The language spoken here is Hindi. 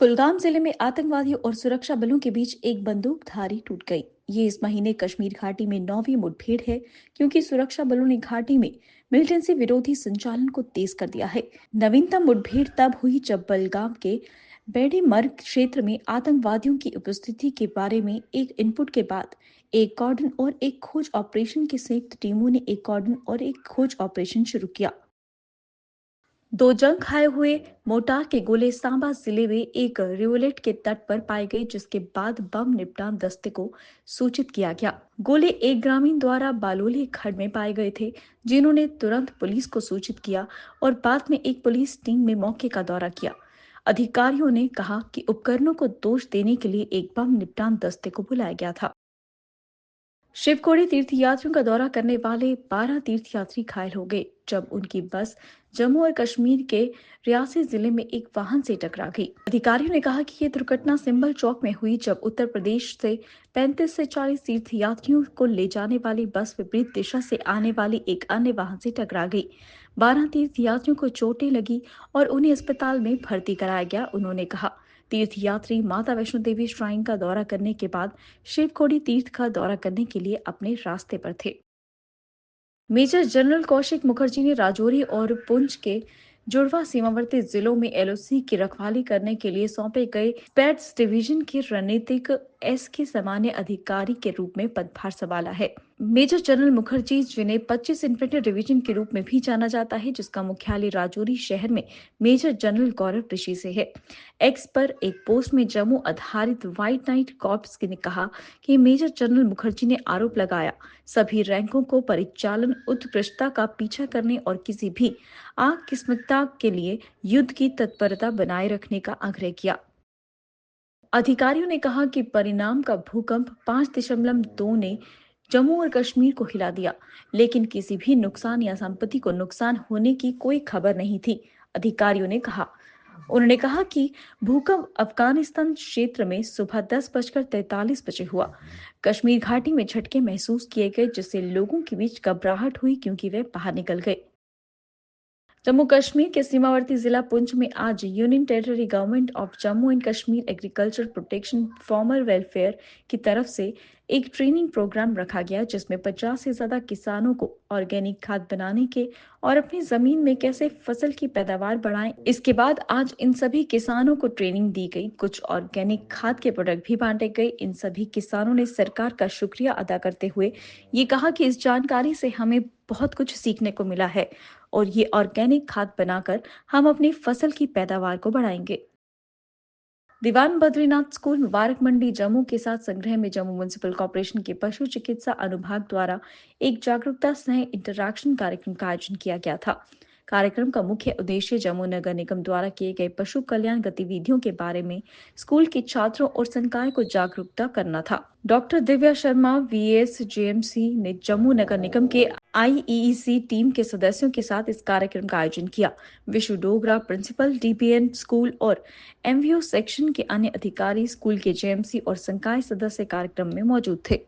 कुलगाम जिले में आतंकवादियों और सुरक्षा बलों के बीच एक बंदूकधारी टूट गई। ये इस महीने कश्मीर घाटी में 9वीं मुठभेड़ है, क्योंकि सुरक्षा बलों ने घाटी में मिलिटेंसी विरोधी संचालन को तेज कर दिया है। नवीनतम मुठभेड़ तब हुई जब बलगाम के बेड़ीमर्ग क्षेत्र में आतंकवादियों की उपस्थिति के बारे में एक इनपुट के बाद एक कॉर्डन और एक खोज ऑपरेशन की संयुक्त टीमों ने एक कॉर्डन और एक खोज ऑपरेशन शुरू किया। दो जंग खाए हुए मोर्टार के गोले सांबा जिले में एक रिवोलेट के तट पर पाए गए, जिसके बाद बम निपटान दस्ते को सूचित किया गया। गोले एक ग्रामीण द्वारा बालोली खड्ड में पाए गए थे, जिन्होंने तुरंत पुलिस को सूचित किया और बाद में एक पुलिस टीम ने मौके का दौरा किया। अधिकारियों ने कहा कि उपकरणों को दोष देने के लिए एक बम निपटान दस्ते को बुलाया गया था। शिवखोड़ी तीर्थयात्रियों का दौरा करने वाले 12 तीर्थयात्री घायल हो गए जब उनकी बस जम्मू और कश्मीर के रियासी जिले में एक वाहन से टकरा गई। अधिकारियों ने कहा कि ये दुर्घटना सिंबल चौक में हुई जब उत्तर प्रदेश से 35 से 40 तीर्थयात्रियों को ले जाने वाली बस विपरीत दिशा से आने वाली एक अन्य वाहन से टकरा गई। 12 तीर्थयात्रियों को चोटें लगी और उन्हें अस्पताल में भर्ती कराया गया। उन्होंने कहा, तीर्थयात्री माता वैष्णो देवी श्राइन का दौरा करने के बाद शिवखोड़ी तीर्थ का दौरा करने के लिए अपने रास्ते पर थे। मेजर जनरल कौशिक मुखर्जी ने राजौरी और पुंछ के जुड़वा सीमावर्ती जिलों में एलओसी की रखवाली करने के लिए सौंपे गए स्पेट्स डिवीजन के रणनीतिक एस के सामान्य अधिकारी के रूप में पदभार संभाला है। मेजर जनरल मुखर्जी, जिन्हें 25 इन्फेंट्री डिवीजन के रूप में भी जाना जाता है, जिसका मुख्यालय राजौरी शहर में मेजर जनरल गौरव ऋषि से है। एक्स पर एक पोस्ट में जम्मू आधारित व्हाइट नाइट कॉर्प्स ने कहा कि मेजर जनरल मुखर्जी ने आरोप लगाया, सभी रैंकों को परिचालन उत्कृष्टता का पीछा करने और किसी भी आकस्मिकता के लिए युद्ध की तत्परता बनाए रखने का आग्रह किया। अधिकारियों ने कहा कि परिणाम का भूकंप 5.2 ने जम्मू और कश्मीर को हिला दिया, लेकिन किसी भी नुकसान या संपत्ति को नुकसान होने की कोई खबर नहीं थी। अधिकारियों ने कहा उन्होंने कहा कि भूकंप अफगानिस्तान क्षेत्र में सुबह 10:43 हुआ। कश्मीर घाटी में झटके महसूस किए गए, जिससे लोगों के बीच घबराहट हुई क्योंकि वे बाहर निकल गए। जम्मू कश्मीर के सीमावर्ती जिला पुंछ में आज union territory government of Jammu and Kashmir agriculture protection farmer welfare की तरफ से एक ट्रेनिंग प्रोग्राम रखा गया, जिसमें 50 से ज्यादा किसानों को ऑर्गेनिक खाद बनाने के और अपनी जमीन में कैसे फसल की पैदावार बढ़ाएं। इसके बाद आज इन सभी किसानों को ट्रेनिंग दी गई। कुछ ऑर्गेनिक खाद के प्रोडक्ट भी बांटे गए। इन सभी किसानों ने सरकार का शुक्रिया अदा करते हुए ये कहा कि इस जानकारी से हमें बहुत कुछ सीखने को मिला है और ये ऑर्गेनिक खाद बनाकर हम अपनी फसल की पैदावार को बढ़ाएंगे। दीवान बद्रीनाथ स्कूल मुबारक मंडी जम्मू के साथ संग्रह में जम्मू म्युनिसिपल कॉर्पोरेशन के पशु चिकित्सा अनुभाग द्वारा एक जागरूकता सह इंटरैक्शन कार्यक्रम का आयोजन किया गया था। कार्यक्रम का मुख्य उद्देश्य जम्मू नगर निगम द्वारा किए गए पशु कल्याण गतिविधियों के बारे में स्कूल के छात्रों और संकाय को जागरूकता करना था। Doctor Divya Sharma VS JMC ने जम्मू नगर निगम के आईईसी टीम के सदस्यों के साथ इस कार्यक्रम का आयोजन किया। Vishu Dogra, principal DPN school और एमवीओ सेक्शन के अन्य अधिकारी, स्कूल के जेएमसी और संकाय सदस्य कार्यक्रम में मौजूद थे।